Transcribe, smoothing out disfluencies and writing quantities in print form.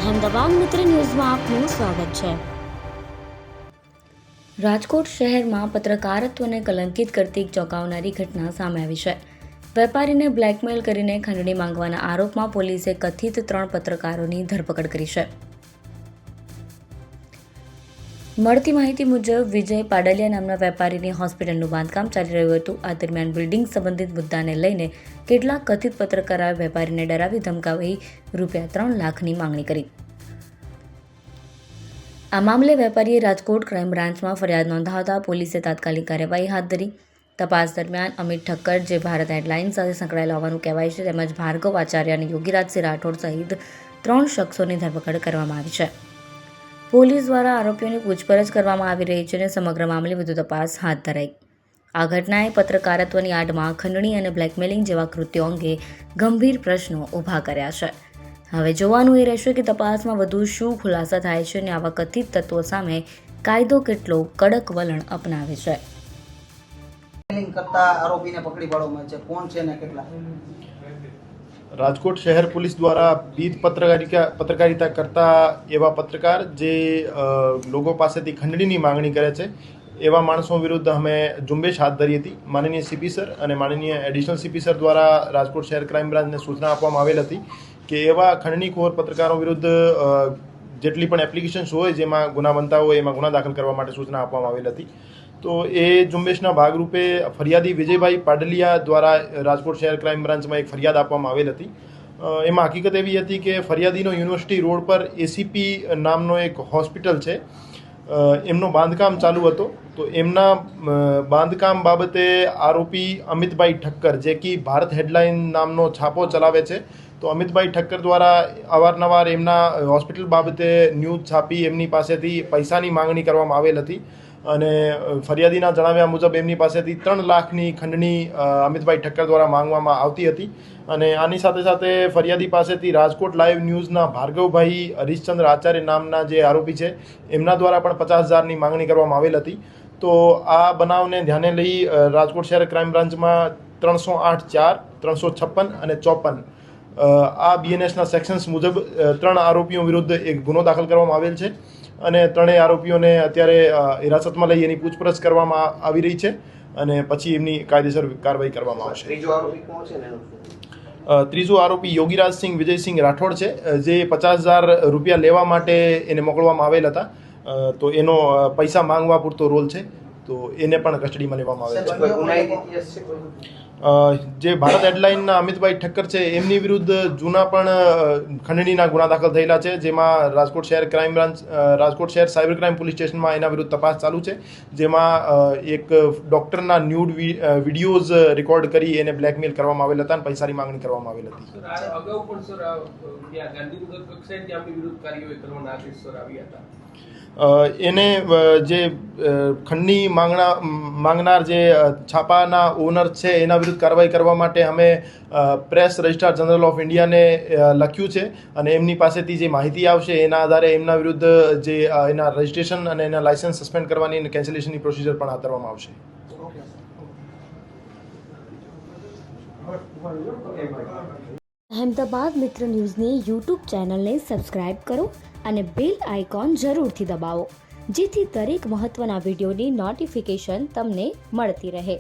અહેમદાબાદ મિત્ર ન્યૂઝમાં આપનું સ્વાગત છે। રાજકોટ શહેરમાં પત્રકારત્વને કલંકિત કરતી ચોંકાવનારી ઘટના સામે આવી છે। વેપારીને બ્લેકમેલ કરીને ખંડણી માંગવાના આરોપમાં પોલીસે કથિત 3 પત્રકારોની ધરપકડ કરી છે। મળતી માહિતી મુજબ વિજય પાડલિયા નામના વેપારીની હોસ્પિટલનું બાંધકામ ચાલી રહ્યું હતું। આ દરમિયાન બિલ્ડિંગ સંબંધિત મુદ્દાને લઈને કેટલાક કથિત પત્રકારોએ વેપારીને ડરાવી ધમકાવી ₹3 લાખની માંગણી કરી। આ મામલે વેપારીએ રાજકોટ ક્રાઇમ બ્રાન્ચમાં ફરિયાદ નોંધાવતા પોલીસે તાત્કાલિક કાર્યવાહી હાથ ધરી। તપાસ દરમિયાન અમિત ઠક્કર, જે ભારત એરલાઇન્સ સાથે સંકળાયેલા હોવાનું કહેવાય છે, તેમજ ભાર્ગવ આચાર્ય અને યોગીરાજસિંહ રાઠોડ સહિત 3 શખ્સોની ધરપકડ કરવામાં આવી છે। પોલીસ દ્વારા આરોપીઓની પૂછપરછ કરવામાં આવી રહી છે અને સમગ્ર મામલે વધુ તપાસ હાથ ધરાઈ। આ ઘટનાએ પત્રકારત્વની આડમાં ખંડણી અને બ્લેકમેલિંગ જેવા કૃત્યો અંગે ગંભીર પ્રશ્નો ઊભા કર્યા છે। હવે જોવાનું એ રહેશે કે તપાસમાં વધુ શું ખુલાસા થાય છે અને આવા કથિત તત્વો સામે કાયદો કેટલો કડક વલણ અપનાવે છે। રાજકોટ શહેર પોલીસ દ્વારા વિવિધ પત્રકારિતા કરતા એવા પત્રકાર જે લોકો પાસેથી ખંડણીની માંગણી કરે છે એવા માણસો વિરુદ્ધ અમે ઝુંબેશ હાથ ધરી હતી। માનનીય સીપી સર અને માનનીય એડિશનલ સીપી સર દ્વારા રાજકોટ શહેર ક્રાઇમ બ્રાન્ચને સૂચના આપવામાં આવેલ હતી કે એવા ખંડણીખોર પત્રકારો વિરુદ્ધ જેટલી પણ એપ્લિકેશન્સ હોય જેમાં ગુના બનતા હોય એમાં ગુના દાખલ કરવા માટે સૂચના આપવામાં આવેલ હતી। તો એ ઝુંબેશના ભાગરૂપે ફરિયાદી વિજયભાઈ પાડલિયા દ્વારા રાજકોટ શહેર ક્રાઇમ બ્રાન્ચમાં એક ફરિયાદ આપવામાં આવેલ હતી। એમાં હકીકત એવી હતી કે ફરિયાદીનો યુનિવર્સિટી રોડ પર એસીપી નામનો એક હોસ્પિટલ છે, એમનો બાંધકામ ચાલુ હતો। તો એમના બાંધકામ બાબતે આરોપી અમિતભાઈ ઠક્કર, જે કે ભારત હેડલાઇન નામનો છાપો ચલાવે છે, તો અમિતભાઈ ઠક્કર દ્વારા અવારનવાર એમના હોસ્પિટલ બાબતે ન્યૂઝ છાપી એમની પાસેથી પૈસાની માંગણી કરવામાં આવેલ હતી અને ફરિયાદીના જણાવ્યા મુજબ એમની પાસેથી 3 લાખની ખંડણી અમિતભાઈ ઠક્કર દ્વારા માંગવામાં આવતી હતી। અને આની સાથે સાથે ફરિયાદી પાસેથી રાજકોટ લાઈવ ન્યૂઝના ભાર્ગવભાઈ હરીશચંદ્ર આચાર્ય નામના જે આરોપી છે એમના દ્વારા પણ 50,000ની માંગણી કરવામાં આવેલ હતી। તો આ બનાવને ધ્યાને લઈ રાજકોટ શહેર ક્રાઇમ બ્રાન્ચમાં 308(4), 356 અને 54 આ બીએનએસના સેક્શન્સ મુજબ 3 આરોપીઓ વિરુદ્ધ એક ગુનો દાખલ કરવામાં આવેલ છે અને 3 આરોપીઓને અત્યારે હિરાસતમાં લઈ એની પૂછપરછ કરવામાં આવી રહી છે અને પછી એમની કાયદેસર કાર્યવાહી કરવામાં આવશે। ત્રીજો આરોપી યોગીરાજસિંહ વિજયસિંહ રાઠોડ છે, જે ₹50,000 લેવા માટે એને મોકલવામાં આવેલ હતા। તો એનો પૈસા માંગવા પૂરતો રોલ છે, તો એને પણ કસ્ટડીમાં લેવામાં આવેલ છે। જે ભારત એરલાઇનના અમિતભાઈ ઠક્કર છે એમની વિરુદ્ધ જૂના પણ ખંડણીના ગુના દાખલ થયેલા છે, જેમાં રાજકોટ શહેર ક્રાઇમ બ્રાન્ચ રાજકોટ શહેર સાયબર ક્રાઇમ પોલીસ સ્ટેશનમાં એના વિરુદ્ધ તપાસ ચાલુ છે, જેમાં એક ડૉક્ટરના ન્યૂડ વિડીયોઝ રેકોર્ડ કરી એને બ્લેકમેલ કરવામાં આવેલ હતા અને પૈસાની માંગણી કરવામાં આવેલ હતી। એને જે ખંડની માંગનાર જે છાપાના ઓનર છે એના વિરુદ્ધ કાર્યવાહી કરવા માટે અમે પ્રેસ રજિસ્ટ્રાર જનરલ ઓફ ઇન્ડિયાને લખ્યું છે અને એમની પાસેથી જે માહિતી આવશે એના આધારે એમના વિરુદ્ધ જે એના રજિસ્ટ્રેશન અને એના લાયસન્સ સસ્પેન્ડ કરવાની અને કેન્સલેશનની પ્રોસિજર પણ હાથ ધરવામાં આવશે। અહેમદાબાદ મિત્ર ન્યૂઝની યુટ્યુબ ચેનલને સબસ્ક્રાઇબ કરો અને બેલ આઇકોન જરૂરથી દબાવો, જેથી દરેક મહત્વના વિડીયોની નોટિફિકેશન તમને મળતી રહે।